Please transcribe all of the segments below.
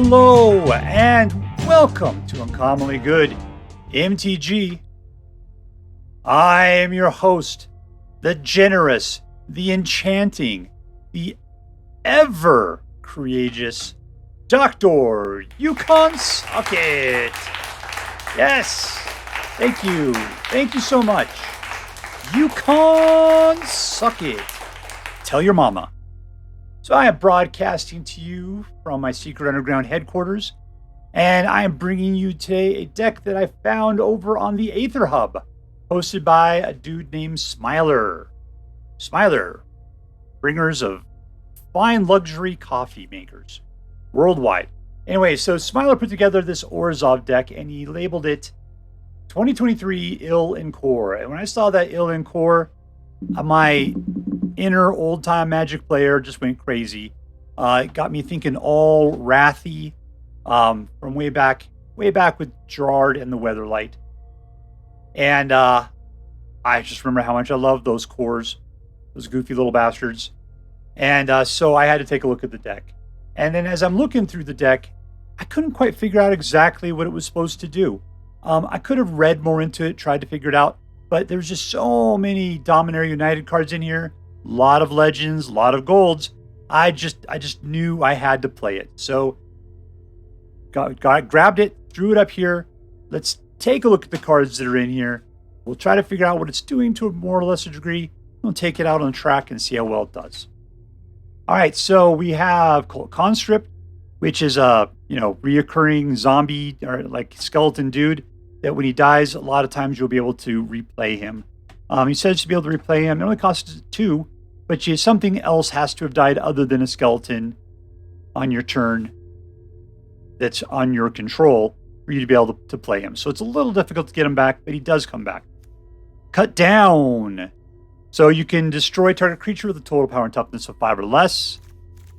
Hello and welcome to Uncommonly Good MTG. I am your host, the generous, the enchanting, the ever courageous Dr. Yukon Socket. Yes, thank you. Thank you so much. Yukon Socket. Tell your mama. So I am broadcasting to you from my secret underground headquarters, and I am bringing you today a deck that I found over on the Aether Hub, hosted by a dude named Smiler. Smiler, bringers of fine luxury coffee makers worldwide. Anyway, so Smiler put together this ORZHOV deck, and he labeled it 2023 Ill and Core. And when I saw that Ill and Core, my inner old-time Magic player just went crazy. It got me thinking all Wrathy from way back with Gerard and the Weatherlight. And I just remember how much I love those cores, those goofy little bastards. And so I had to take a look at the deck. And then as I'm looking through the deck, I couldn't quite figure out exactly what it was supposed to do. I could have read more into it, tried to figure it out, but there's just so many Dominaria United cards in here. A lot of legends, a lot of golds. I just knew I had to play it. So grabbed it, threw it up here. Let's take a look at the cards that are in here. We'll try to figure out what it's doing to a more or lesser degree. We'll take it out on track and see how well it does. All right, so we have Conscript, which is a reoccurring zombie or like skeleton dude that when he dies, a lot of times you'll be able to replay him. He says to be able to replay him. It only costs 2, but something else has to have died other than a skeleton on your turn that's on your control for you to be able to play him. So it's a little difficult to get him back, but he does come back. Cut down. So you can destroy target creature with a total power and toughness of 5 or less.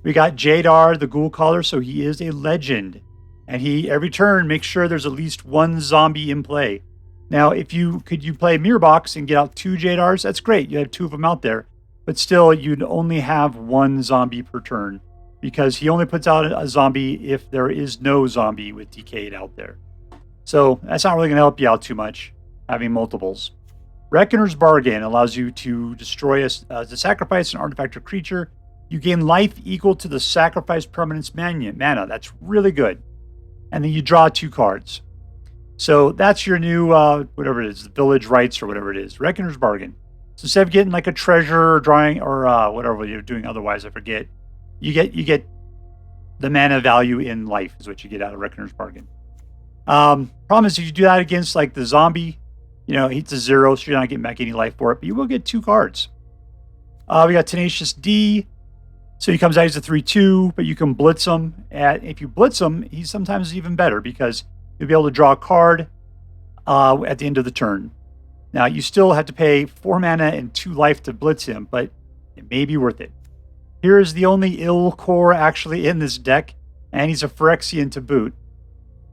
We got Jadar, the Ghoulcaller, so he is a legend. And he, every turn, makes sure there's at least one zombie in play. Now, if you play Mirror Box and get out 2 Jadars, that's great. You have 2 of them out there. But still, you'd only have 1 zombie per turn because he only puts out a zombie if there is no zombie with Decayed out there. So that's not really going to help you out too much, having multiples. Reckoner's Bargain allows you to destroy to sacrifice an artifact or creature. You gain life equal to the sacrifice permanent's mana. That's really good. And then you draw 2 cards. So that's your new, whatever it is, the Village Rites or whatever it is, Reckoner's Bargain. So instead of getting like a treasure or drawing or whatever you're doing otherwise, I forget, you get the mana value in life is what you get out of Reckoner's Bargain. Problem is if you do that against like the zombie, it's a 0, so you're not getting back any life for it, but you will get 2 cards. We got Tenacious D. So he comes out as a 3/2, but you can blitz him. If you blitz him, he's sometimes even better because you'll be able to draw a card at the end of the turn. Now, you still have to pay 4 mana and 2 life to blitz him, but it may be worth it. Here is the only ill core actually in this deck, and he's a Phyrexian to boot.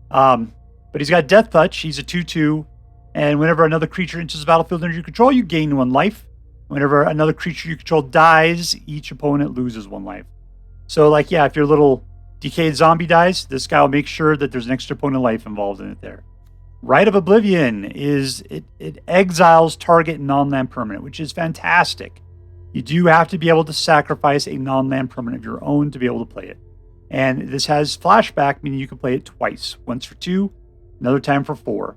But he's got Death Touch. He's a 2/2, and whenever another creature enters the battlefield under your control, you gain 1 life. Whenever another creature you control dies, each opponent loses 1 life. So, if your little Decayed zombie dies, this guy will make sure that there's an extra point of life involved in it there. Rite of Oblivion it exiles target non-land permanent, which is fantastic. You do have to be able to sacrifice a non-land permanent of your own to be able to play it. And this has flashback, meaning you can play it twice. Once for 2, another time for 4.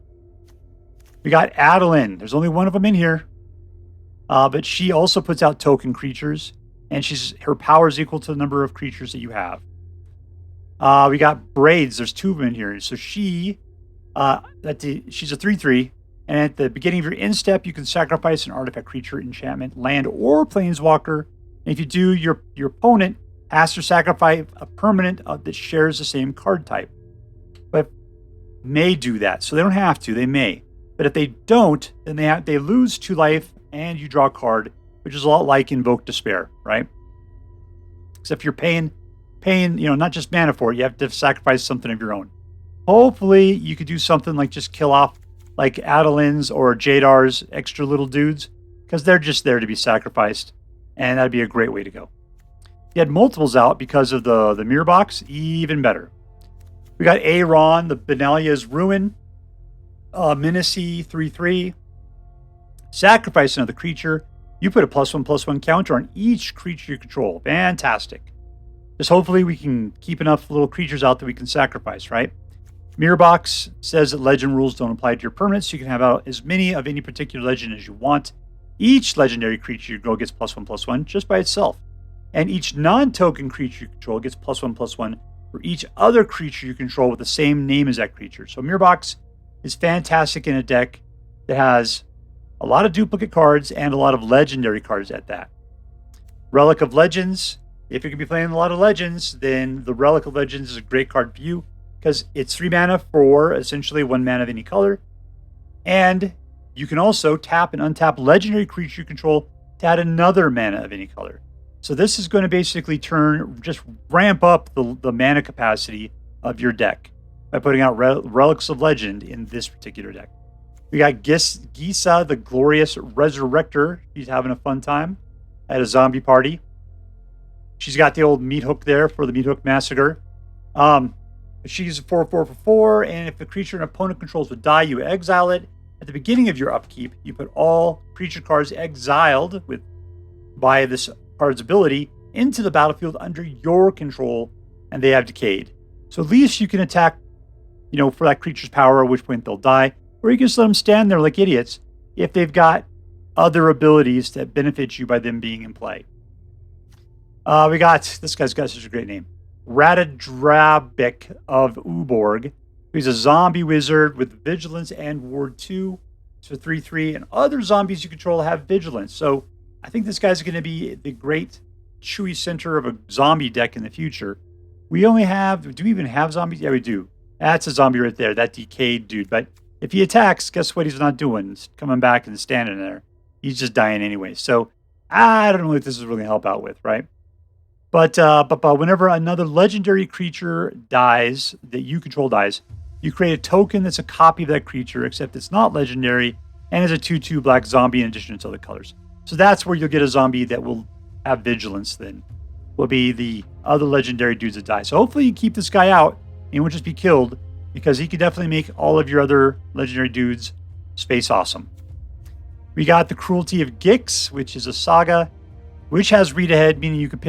We got Adeline. There's only 1 of them in here. But she also puts out token creatures, and her power is equal to the number of creatures that you have. We got Braids. There's 2 of them in here. So she's a 3/3, and at the beginning of your end step, you can sacrifice an artifact, creature, enchantment, land, or planeswalker. And if you do, your opponent has to sacrifice a permanent that shares the same card type. But may do that, so they don't have to. They may, but if they don't, then they lose 2 life. And you draw a card, which is a lot like Invoke Despair, right? Except you're paying, not just mana for it. You have to sacrifice something of your own. Hopefully, you could do something like just kill off like Adeline's or Jadar's extra little dudes, because they're just there to be sacrificed, and that'd be a great way to go. You had multiples out because of the mirror box, even better. We got Aaron, the Benalia's Ruin, Minacy 3/3. Sacrifice another creature. You put a +1/+1 counter on each creature you control. Fantastic. Just hopefully we can keep enough little creatures out that we can sacrifice, right? Mirror Box says that legend rules don't apply to your permanents. You can have out as many of any particular legend as you want. Each legendary creature you control gets +1/+1 just by itself. And each non-token creature you control gets +1/+1 for each other creature you control with the same name as that creature. So Mirror Box is fantastic in a deck that has a lot of duplicate cards and a lot of legendary cards at that. Relic of Legends. If you're going to be playing a lot of Legends, then the Relic of Legends is a great card for you because it's 3 mana for essentially 1 mana of any color. And you can also tap and untap legendary creature you control to add another mana of any color. So this is going to basically just ramp up the mana capacity of your deck by putting out Relics of Legend in this particular deck. We got Gisa, the Glorious Resurrector. She's having a fun time at a zombie party. She's got the old meat hook there for the meat hook massacre. She's a 4/4/4, and if the creature an opponent controls would die, you exile it. At the beginning of your upkeep, you put all creature cards exiled by this card's ability into the battlefield under your control, and they have decayed. So at least you can attack, for that creature's power, at which point they'll die. Or you can just let them stand there like idiots if they've got other abilities that benefit you by them being in play. We got, this guy's got such a great name, Ratadrabik of Uborg. He's a zombie wizard with Vigilance and Ward 2. So 3/3, and other zombies you control have Vigilance. So I think this guy's going to be the great chewy center of a zombie deck in the future. Do we even have zombies? Yeah, we do. That's a zombie right there, that decayed dude. But if he attacks, guess what he's not doing? He's coming back and standing there. He's just dying anyway. So I don't know if this is really help out with, right? But whenever another legendary creature dies, that you control dies, you create a token that's a copy of that creature, except it's not legendary, and is a 2/2 black zombie in addition to other colors. So that's where you'll get a zombie that will have Vigilance then. Will be the other legendary dudes that die. So hopefully you keep this guy out, and he won't just be killed, because he could definitely make all of your other legendary dudes space awesome. We got the Cruelty of Gix, which is a saga, which has read ahead, meaning you can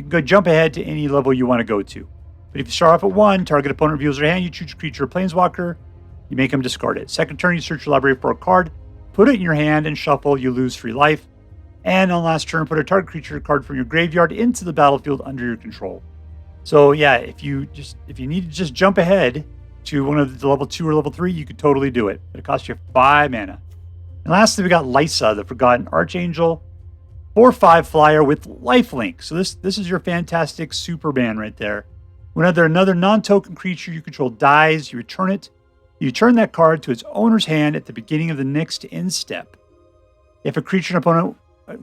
go jump ahead to any level you want to go to. But if you start off at 1, target opponent reveals their hand, you choose a creature or planeswalker, you make them discard it. Second turn, you search your library for a card, put it in your hand, and shuffle, you lose 3 life. And on last turn, put a target creature card from your graveyard into the battlefield under your control. So yeah, if you need to just jump ahead to one of the level 2 or level 3, you could totally do it. But it costs you 5 mana. And lastly, we got Liesa, the Forgotten Archangel. 4/5 flyer with lifelink. So this is your fantastic Superman right there. Whenever another non-token creature you control dies, you return it. You return that card to its owner's hand at the beginning of the next end step. If a creature an opponent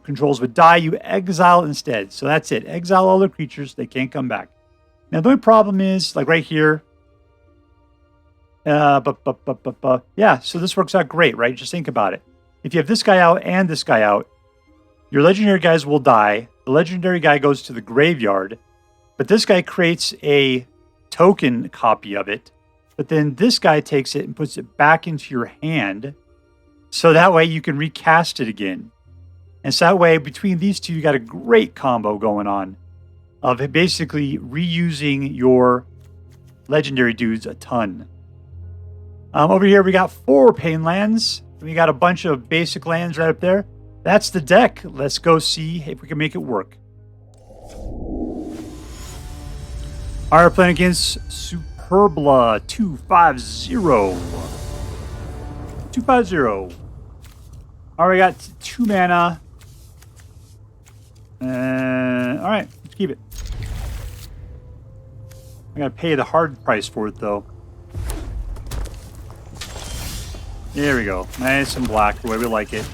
controls would die, you exile instead. So that's it. Exile all the creatures. They can't come back. Now the only problem is, like right here, yeah, so this works out great, right? Just think about it. If you have this guy out and this guy out, your legendary guys will die. The legendary guy goes to the graveyard, but this guy creates a token copy of it. But then this guy takes it and puts it back into your hand. So that way you can recast it again. And so that way, between these two, you got a great combo going on of basically reusing your legendary dudes a ton. Over here, we got 4 pain lands. We got a bunch of basic lands right up there. That's the deck. Let's go see if we can make it work. All right, we're playing against Superbla 250. 250. All right, we got 2 mana. All right, let's keep it. I gotta pay the hard price for it, though. There we go. Nice and black, the way we like it.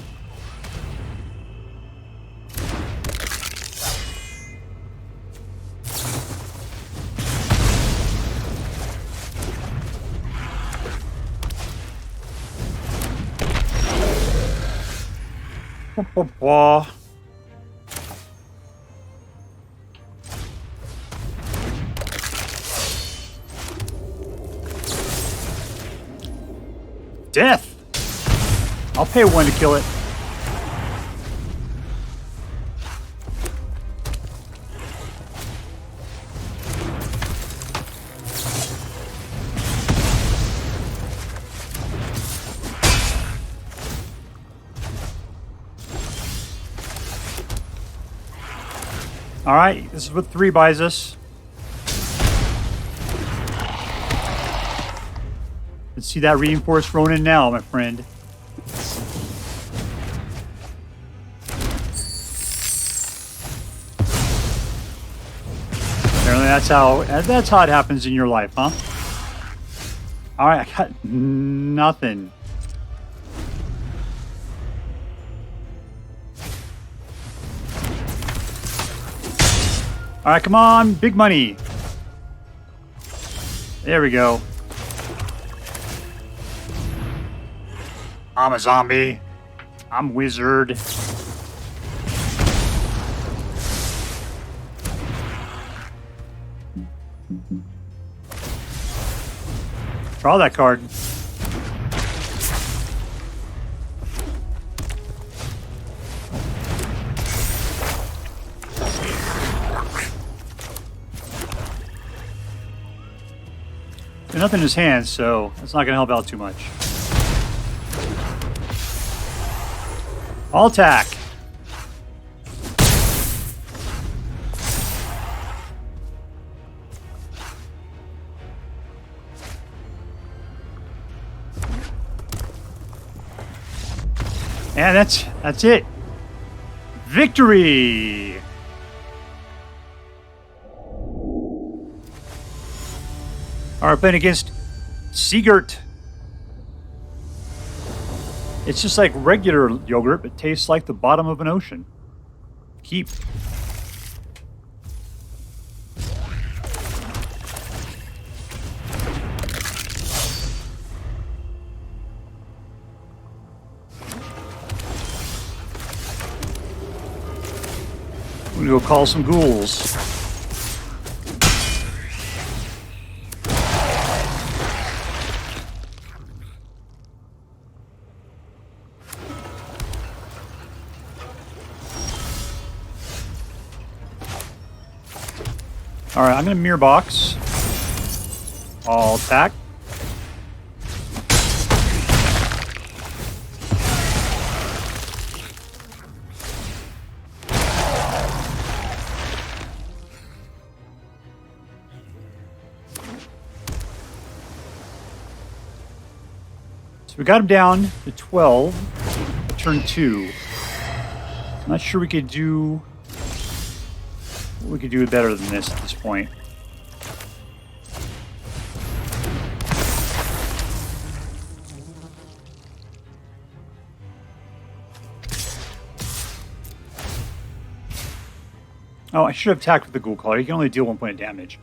Death! I'll pay 1 to kill it. All right, this is what 3 buys us. Let's see that reinforced Ronin now, my friend. Apparently that's how it happens in your life, huh? All right, I got nothing. All right, come on, big money. There we go. I'm a zombie. I'm wizard. Draw that card. There's nothing in his hands, so that's not going to help out too much. All attack. And that's it. Victory. All right, playing against Seagurt. It's just like regular yogurt, but tastes like the bottom of an ocean. Keep. I'm gonna go call some ghouls. All right, I'm going to mirror box. All attack. So we got him down to 12, turn 2. I'm not sure we could do... We could do better than this at this point. Oh, I should have attacked with the Ghoulcaller. You can only deal 1 point of damage.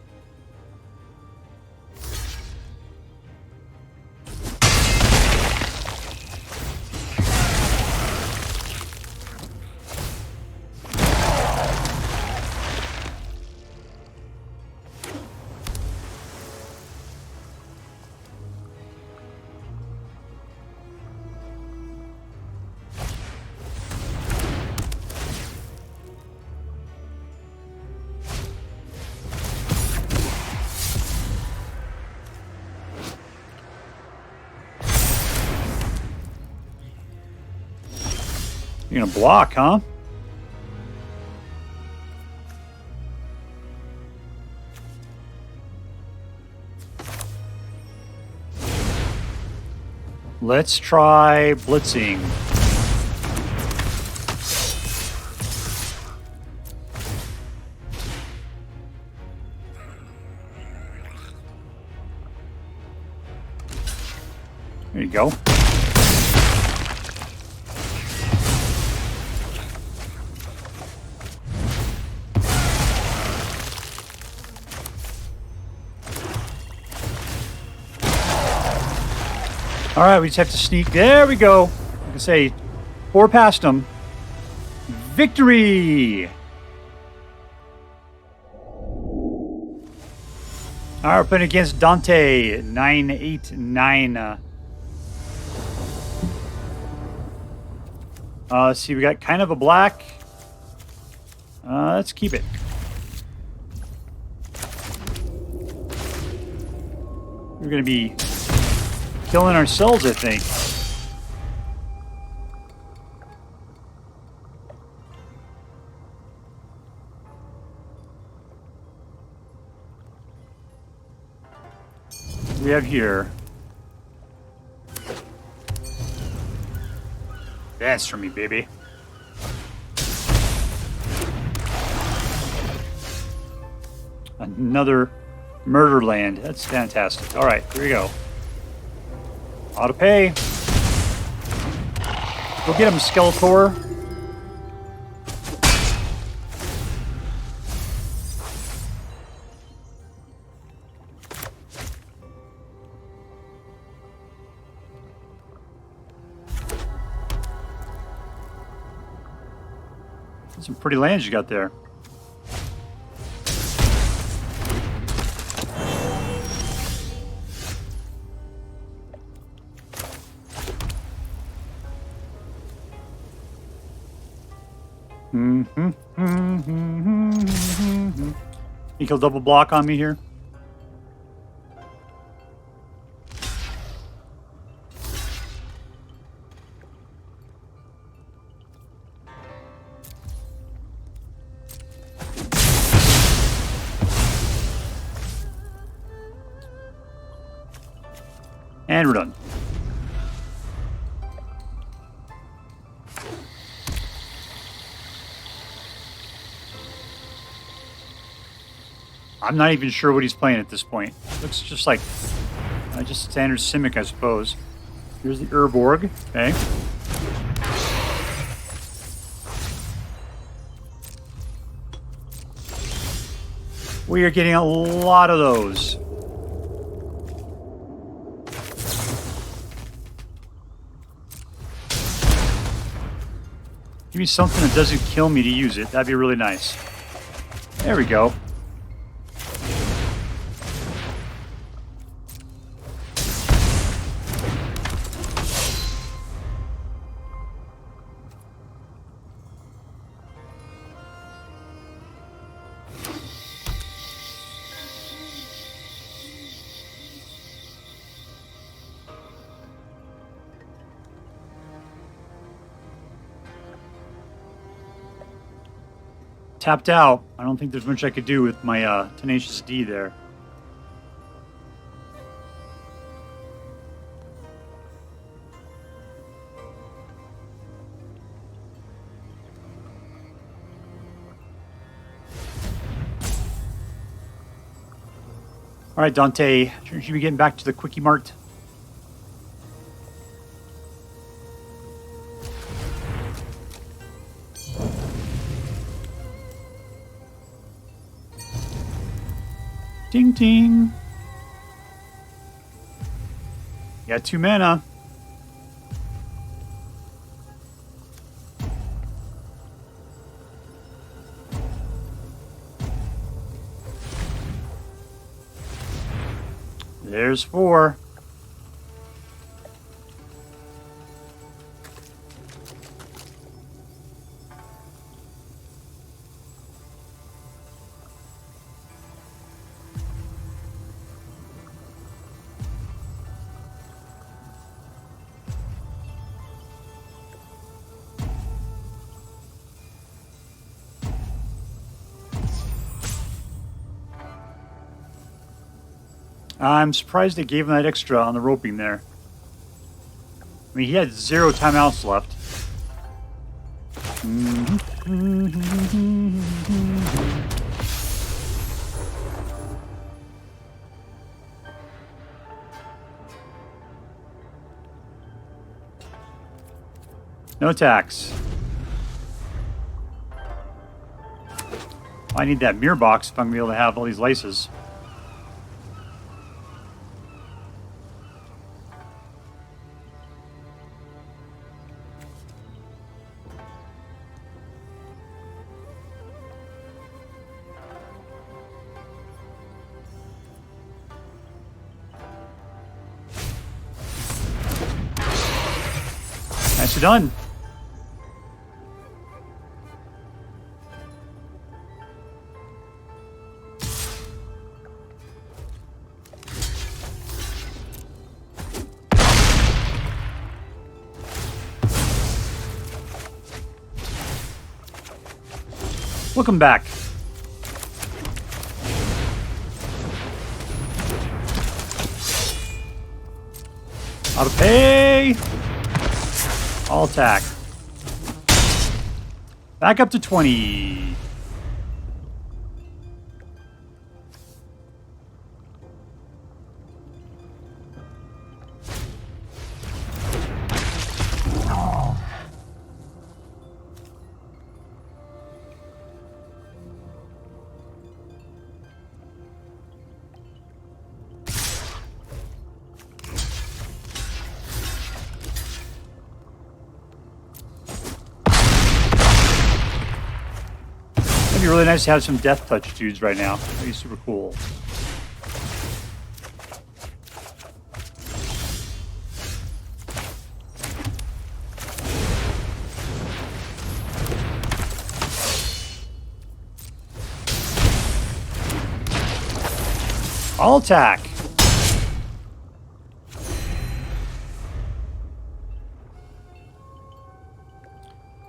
You're gonna block, huh? Let's try blitzing. There you go. All right, we just have to sneak. There we go. I can say 4 past them. Victory! All right, we're playing against Dante, 989. See, we got kind of a black. Let's keep it. We're going to be killing ourselves, I think. What do we have here? Dance for me, baby. Another murder land. That's fantastic. All right, here we go. Auto pay. Go get him, Skeletor. Some pretty lands you got there. You can double block on me here. And we're done. I'm not even sure what he's playing at this point. Looks just like just standard Simic, I suppose. Here's the Urborg. Okay. We are getting a lot of those. Give me something that doesn't kill me to use it. That'd be really nice. There we go. Tapped out. I don't think there's much I could do with my Tenacious D there. All right, Dante. Should we be getting back to the Quickie Mart? Ding ding. You got 2 mana. There's 4. I'm surprised they gave him that extra on the roping there. I mean, he had 0 timeouts left. No tax. I need that mirror box if I'm going to be able to have all these laces. Nicely done. Welcome back. Auto pay. All attack. Back up to 20. It'd be really nice to have some death touch dudes right now. That'd be super cool. All attack.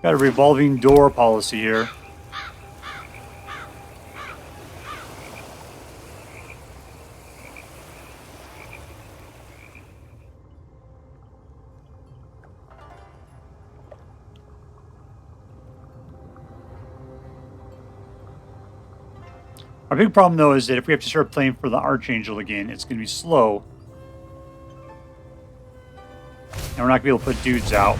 Got a revolving door policy here. Our big problem, though, is that if we have to start playing for the Archangel again, it's going to be slow. And we're not going to be able to put dudes out.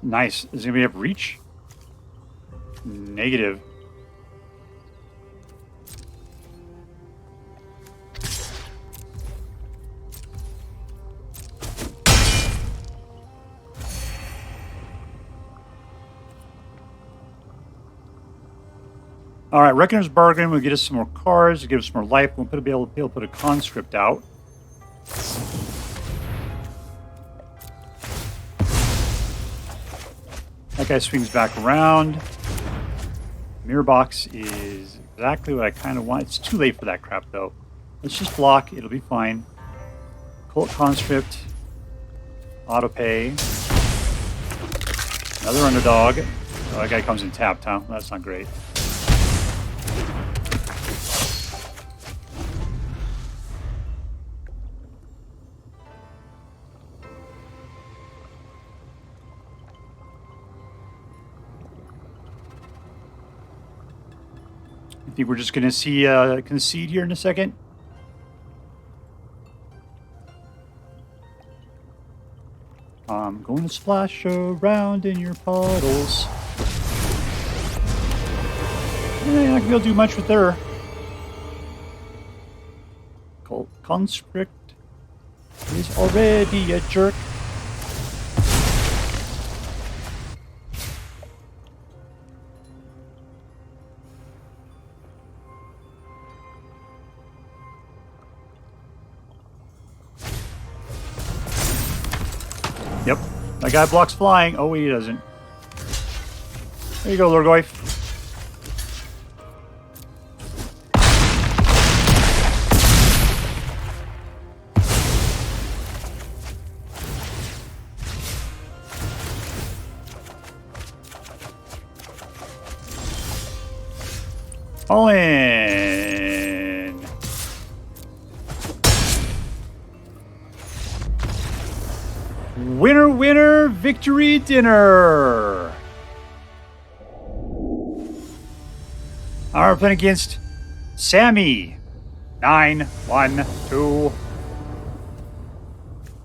Nice. Is anybody have reach? Negative. All right, Reckoner's Bargain will get us some more cards, give us some more life. We'll be able to put a conscript out. That guy swings back around. Mirror box is exactly what I kind of want. It's too late for that crap, though. Let's just block. It'll be fine. Cult conscript. Auto pay. Another underdog. Oh, that guy comes in tapped, huh? That's not great. I think we're just going to see concede here in a second. I'm going to splash around in your puddles. Not going to be able to do much with her. Cult Conscript is already a jerk. Yep, that guy blocks flying. Oh, wait, he doesn't. There you go, Lorgoyf. All in. Winner, winner, victory dinner. We're playing against Sammy. 9-1-2.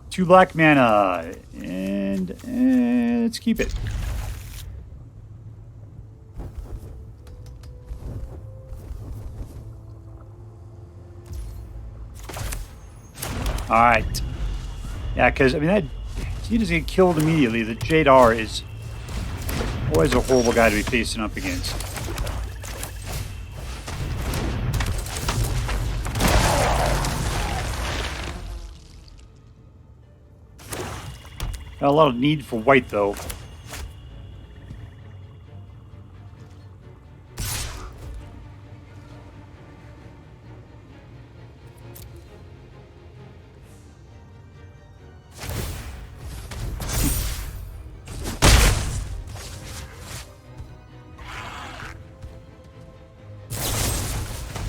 2 black mana. And let's keep it. Alright. Yeah, because, I mean, that he doesn't get killed immediately. The Jadar is always a horrible guy to be facing up against. Got a lot of need for white, though.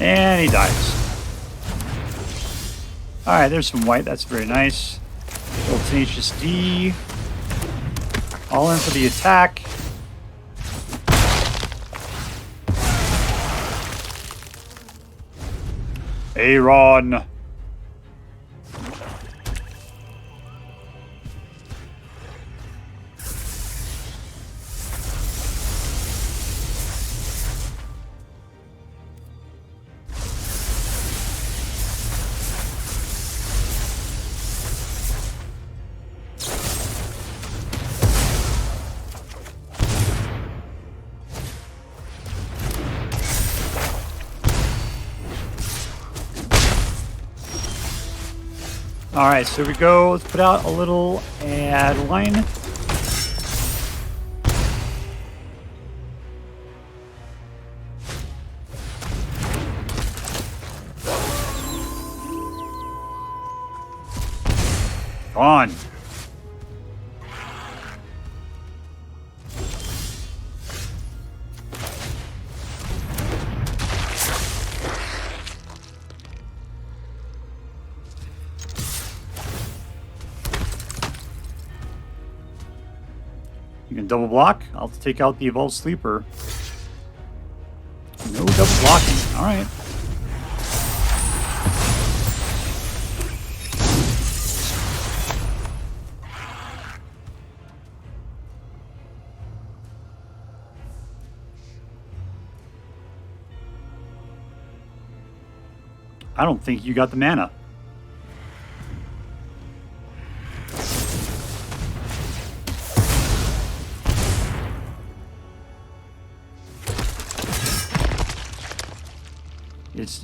And he dies. Alright, there's some white. That's very nice. Little Tenacious D. All in for the attack. Aaron. All right, so we go. Let's put out a little Adeline. On. You can double block. I'll take out the Evolved Sleeper. No double blocking. All right. I don't think you got the mana.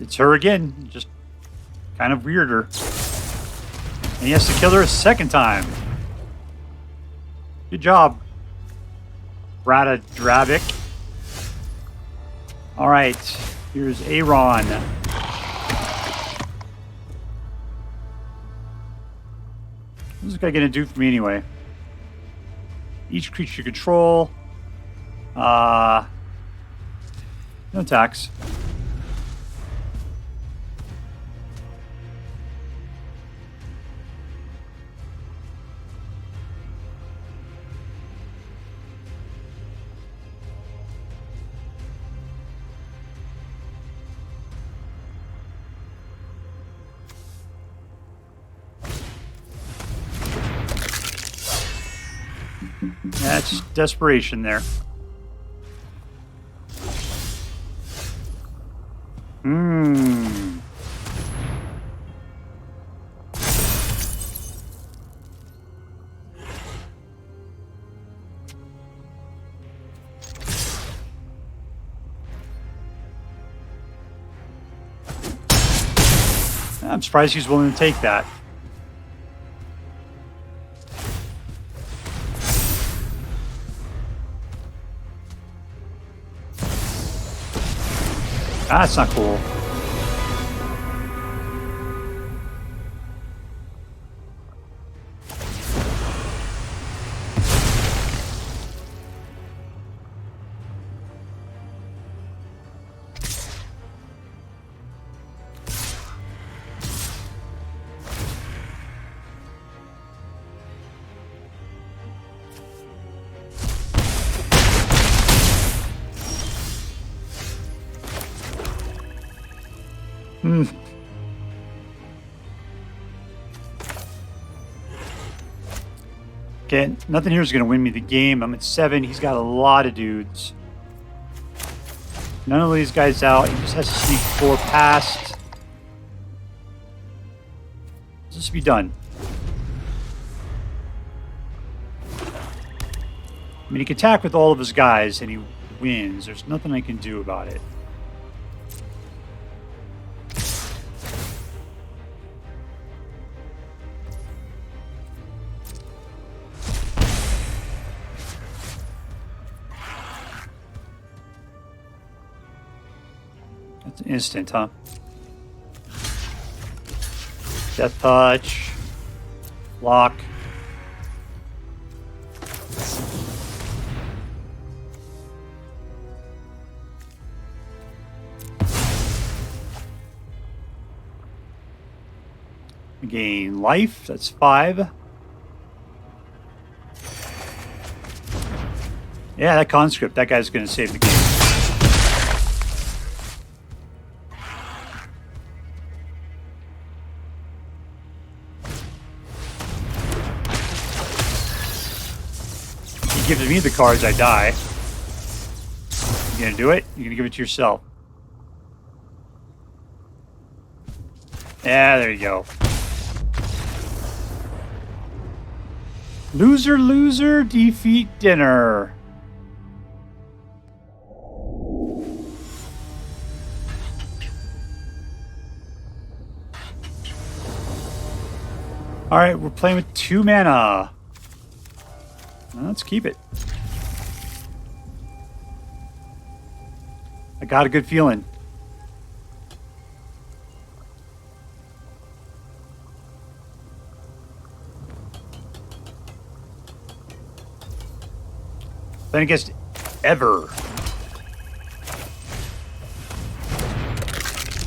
It's her again, just kind of weirder. And he has to kill her a second time. Good job, Brada Dravik. All right, here's Aaron. What's this guy gonna do for me anyway? Each creature you control. No attacks. That's desperation there. I'm surprised he's willing to take that. That's not cool. Okay, nothing here is going to win me the game. I'm at 7. He's got a lot of dudes. None of these guys out. He just has to sneak 4 past. This will be done. I mean, he can attack with all of his guys and he wins. There's nothing I can do about it. That's instant, huh? Death Touch. Lock. Gain life. That's 5. Yeah, that conscript. That guy's going to save the game. He gives me the cards, I die. You going to do it? You're going to give it to yourself. Yeah, there you go. Loser, loser, defeat dinner. Alright, we're playing with 2 mana. Let's keep it. I got a good feeling. Playing against Ever.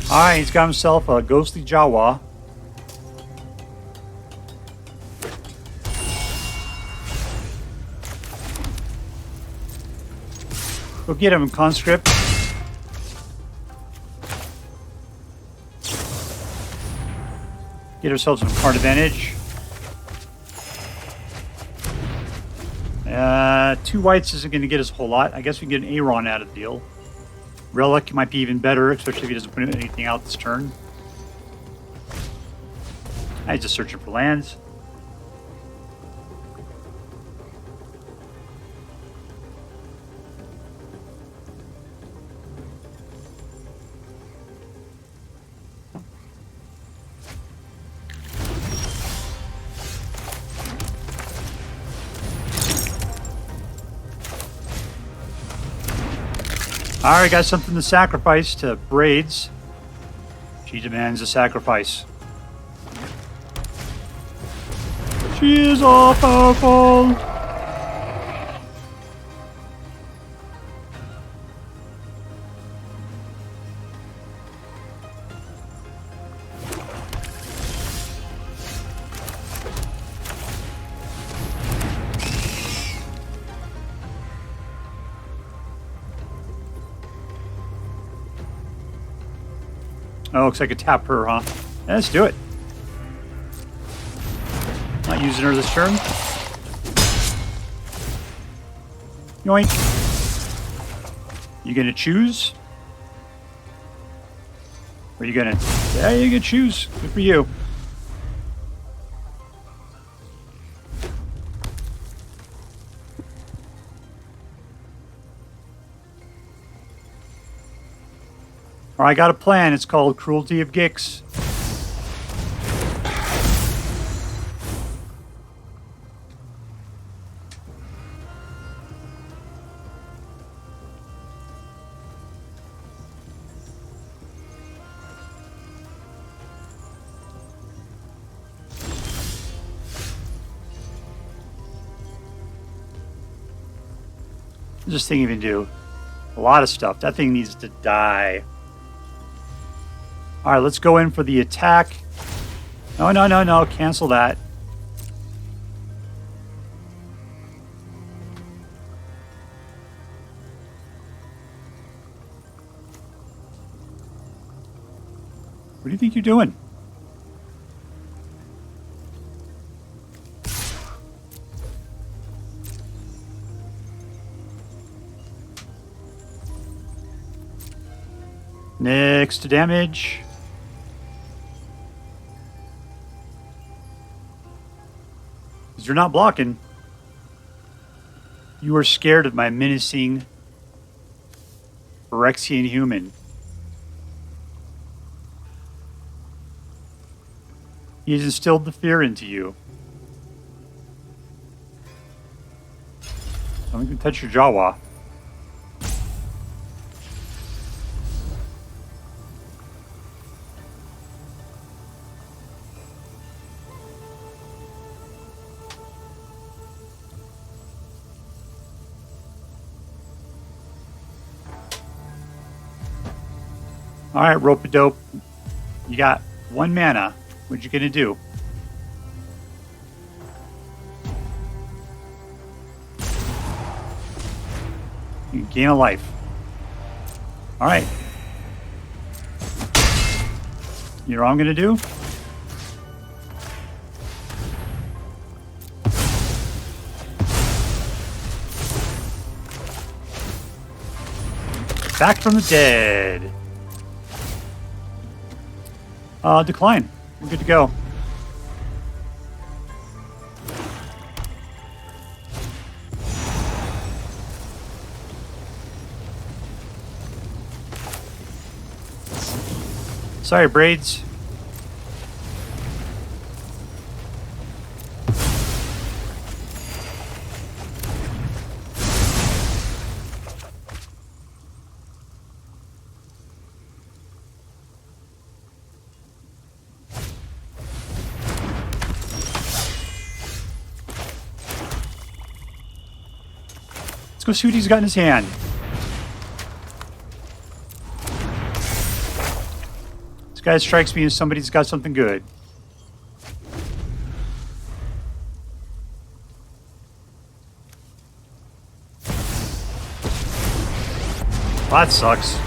Alright, he's got himself a Ghostly Jawa. Go get him, Conscript. Get ourselves some card advantage. 2 whites isn't going to get us a whole lot. I guess we can get an Aaron out of the deal. Relic might be even better, especially if he doesn't put anything out this turn. He's just searching for lands. Alright, got something to sacrifice to Braids. She demands a sacrifice. She is all powerful. Oh, looks like I could tap her, huh? Yeah, let's do it. Not using her this turn. Yoink. You gonna choose? Or are you gonna... Yeah, you can choose. Good for you. I got a plan. It's called Cruelty of Gix. What's this thing even do? A lot of stuff. That thing needs to die. All right, let's go in for the attack. No, no, no, no. Cancel that. What do you think you're doing? Next damage. You're not blocking. You are scared of my menacing Phyrexian human. He has instilled the fear into you. I'm going to touch your Jawa. All right, Rope-a-Dope. You got 1 mana. What you gonna do? Gain a life. All right. You know what I'm going to do? Back from the dead. Decline. We're good to go. Sorry, Braids. Let's go see what he's got in his hand. This guy strikes me as somebody's got something good. Well, that sucks.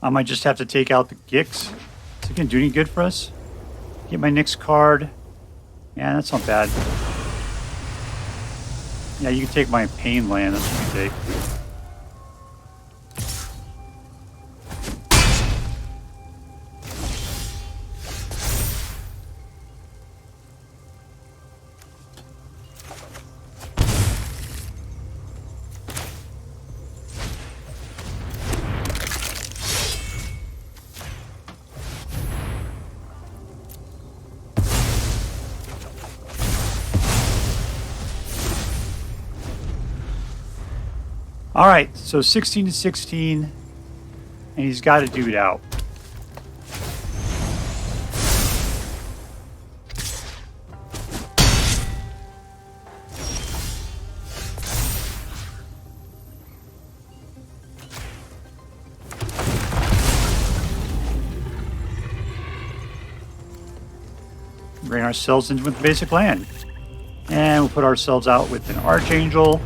I might just have to take out the Gix. Is it going to do any good for us? Get my next card. Yeah, that's not bad. Yeah, you can take my Pain Land. That's what you take. All right, so 16 to 16, and he's got a dude out. Bring ourselves in with basic land, and we'll put ourselves out with an Archangel.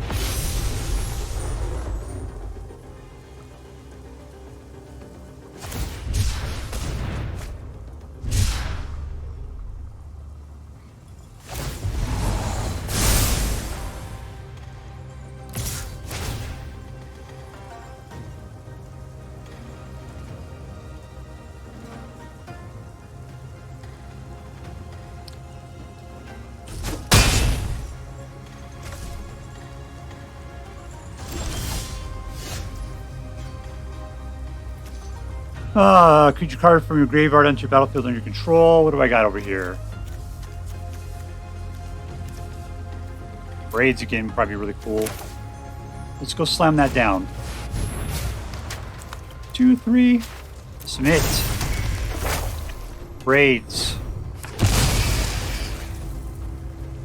Creature card from your graveyard onto your battlefield under your control. What do I got over here? Braids again, probably really cool. Let's go slam that down. 2, 3. Submit. Braids.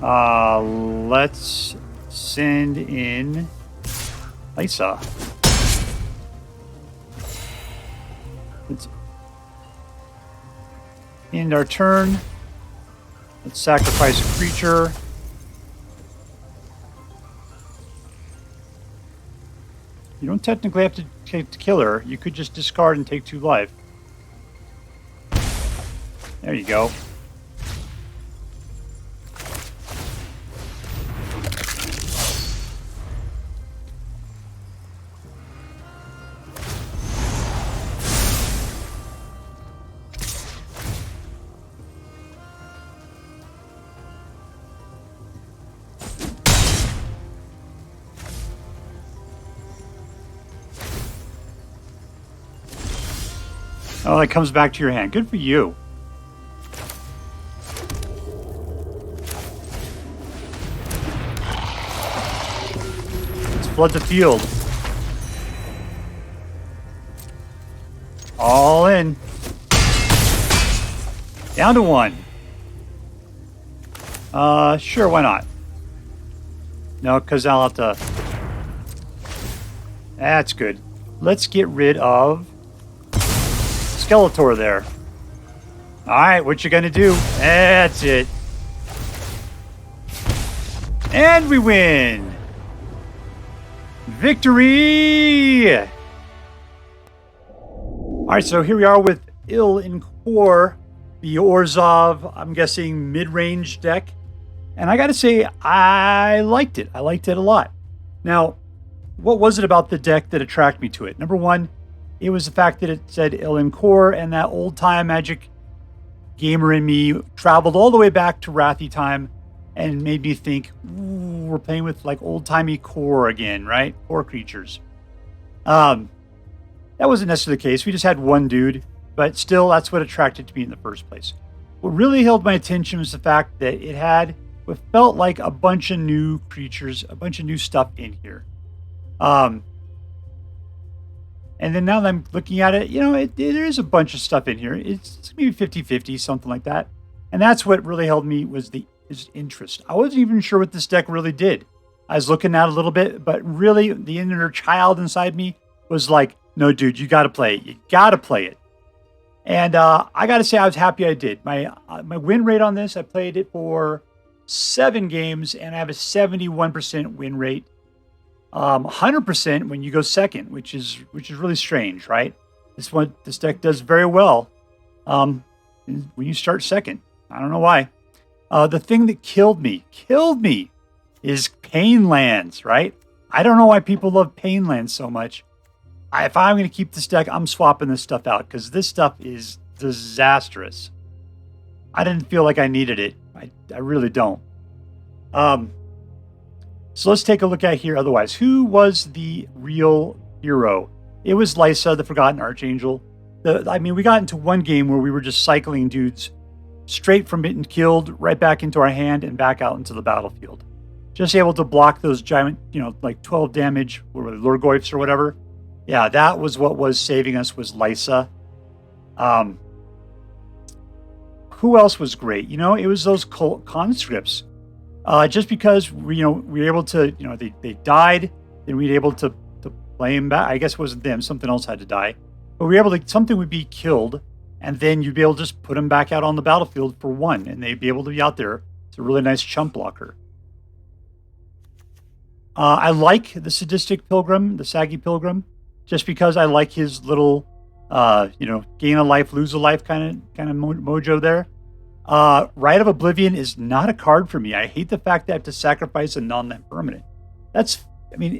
Let's send in Liesa. Let's end our turn. Let's sacrifice a creature. You don't technically have to take the killer. You could just discard and take 2 life. There you go. Oh, that comes back to your hand. Good for you. flood the field. All in. Down to 1. Sure, why not? No, because I'll have to... That's good. Let's get rid of Skeletor there. Alright, what you gonna do? That's it. And we win! Victory! Alright, so here we are with Il in Core, the ORZHOV, I'm guessing mid-range deck. And I gotta say, I liked it. I liked it a lot. Now, what was it about the deck that attracted me to it? Number one, it was the fact that it said Il in Core, and that old-time Magic gamer in me traveled all the way back to Wrathy time and made me think, ooh, we're playing with like old-timey core again, right? Core creatures. That wasn't necessarily the case. We just had one dude, but still, that's what attracted to me in the first place. What really held my attention was the fact that it had what felt like a bunch of new creatures, a bunch of new stuff in here. And then now that I'm looking at it, you know, there is a bunch of stuff in here. It's maybe 50-50, something like that. And that's what really held me was his interest. I wasn't even sure what this deck really did. I was looking at it a little bit, but really the inner child inside me was like, no, dude, you got to play it. You got to play it. And I got to say, I was happy I did. My win rate on this, I played it for 7 games, and I have a 71% win rate. 100% when you go second, which is really strange, right? This deck does very well when you start second. I don't know why. The thing that killed me is Pain Lands, right? I don't know why people love Pain Lands so much. If I'm going to keep this deck, I'm swapping this stuff out because this stuff is disastrous. I didn't feel like I needed it. I really don't. So let's take a look at here otherwise. Who was the real hero? It was Liesa, the Forgotten Archangel. We got into one game where we were just cycling dudes straight from getting killed right back into our hand and back out into the battlefield. Just able to block those giant, like 12 damage, what were they, Lurgoyfs or whatever. Yeah, that was what was saving us, was Liesa. Who else was great? It was those conscripts. Just because we were able to, they died, then we were able to play them back. I guess it wasn't them; something else had to die. But we were able to, something would be killed, and then you'd be able to just put them back out on the battlefield for 1, and they'd be able to be out there. It's a really nice chump blocker. I like the Sadistic Pilgrim, the Saggy Pilgrim, just because I like his little, gain a life, lose a life kind of mojo there. Rite of Oblivion is not a card for me. I hate the fact that I have to sacrifice a non-land permanent.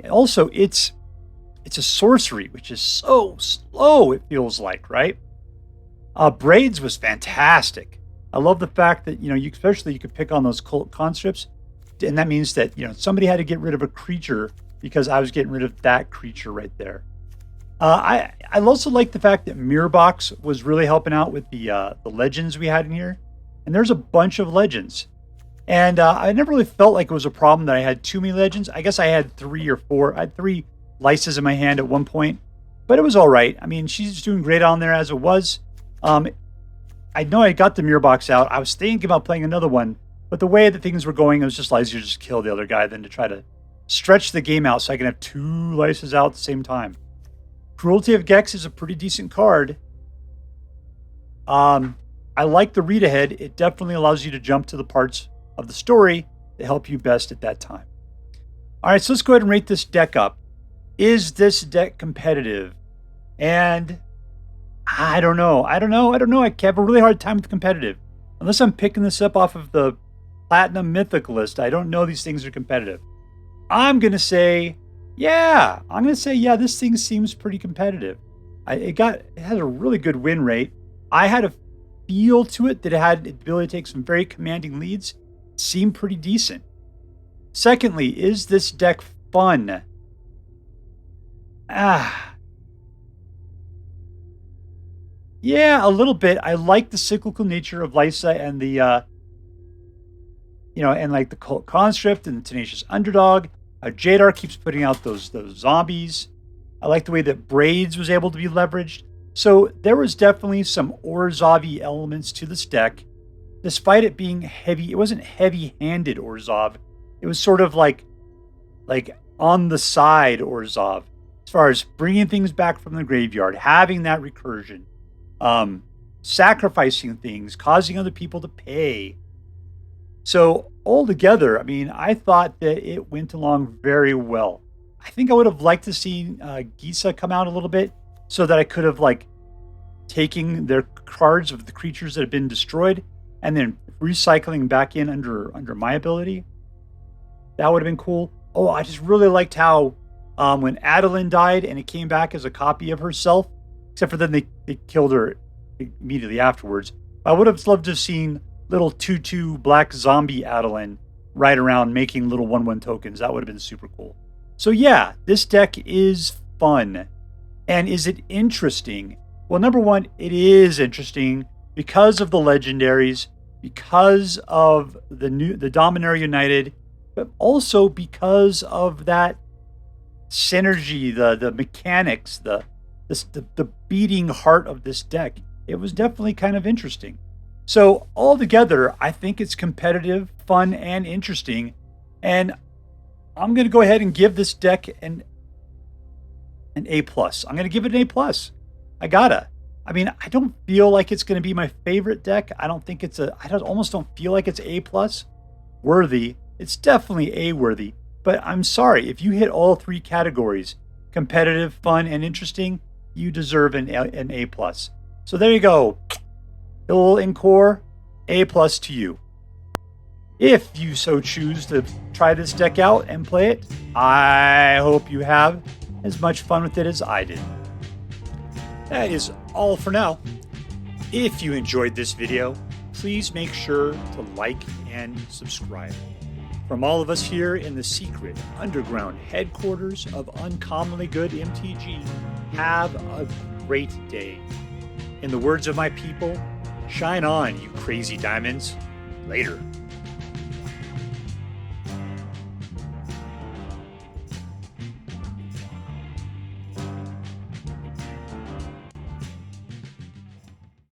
Also, it's a sorcery, which is so slow, it feels like, right? Braids was fantastic. I love the fact that, you could pick on those conscripts, and that means that, somebody had to get rid of a creature because I was getting rid of that creature right there. I also like the fact that Mirrorbox was really helping out with the legends we had in here. And there's a bunch of legends. And I never really felt like it was a problem that I had too many legends. I guess I had 3 or 4. I had 3 Liesas in my hand at one point. But it was all right. She's doing great on there as it was. I know I got the Mirrorbox out. I was thinking about playing another one. But the way that things were going, it was just easier to just kill the other guy than to try to stretch the game out so I can have 2 Liesas out at the same time. Cruelty of Gex is a pretty decent card. I like the read ahead. It definitely allows you to jump to the parts of the story that help you best at that time. All right, so let's go ahead and rate this deck up. Is this deck competitive? And I don't know. I have a really hard time with competitive. Unless I'm picking this up off of the Platinum Mythic list, I don't know these things are competitive. I'm going to say, yeah, this thing seems pretty competitive. It has a really good win rate. I had a feel to it that it had the ability to take some very commanding leads. It seemed pretty decent. Secondly, is this deck fun? Yeah, a little bit. I like the cyclical nature of Liesa and the, and like the Cult Conscript and the Tenacious Underdog. Jadar keeps putting out those zombies. I like the way that Braids was able to be leveraged. So there was definitely some ORZHOV elements to this deck. Despite it being heavy, it wasn't heavy-handed ORZHOV. It was sort of like on the side ORZHOV, as far as bringing things back from the graveyard, having that recursion, sacrificing things, causing other people to pay. So altogether, I mean, I thought that it went along very well. I think I would have liked to see Gisa come out a little bit so that I could have taken their cards of the creatures that have been destroyed and then recycling back in under my ability. That would have been cool. Oh, I just really liked how when Adeline died and it came back as a copy of herself, except for then they killed her immediately afterwards. I would have loved to have seen little 2/2 black zombie Adeline ride around making little 1/1 tokens. That would have been super cool. So yeah, this deck is fun. And is it interesting? Well, number one, it is interesting because of the legendaries, because of the Dominaria United, but also because of that synergy, the mechanics, the beating heart of this deck. It was definitely kind of interesting. So altogether, I think it's competitive, fun, and interesting. And I'm going to go ahead and give this deck an A+. I'm going to give it an A+. I gotta. I mean, I don't feel like it's going to be my favorite deck. I don't think it's almost don't feel like it's A+ worthy. It's definitely A worthy. But I'm sorry, if you hit all three categories, competitive, fun, and interesting, you deserve an A+. So there you go. Hill and Core, A+ to you. If you so choose to try this deck out and play it, I hope you have as much fun with it as I did. That is all for now. If you enjoyed this video, please make sure to like and subscribe. From all of us here in the secret underground headquarters of Uncommonly Good MTG, have a great day. In the words of my people, shine on, you crazy diamonds. Later.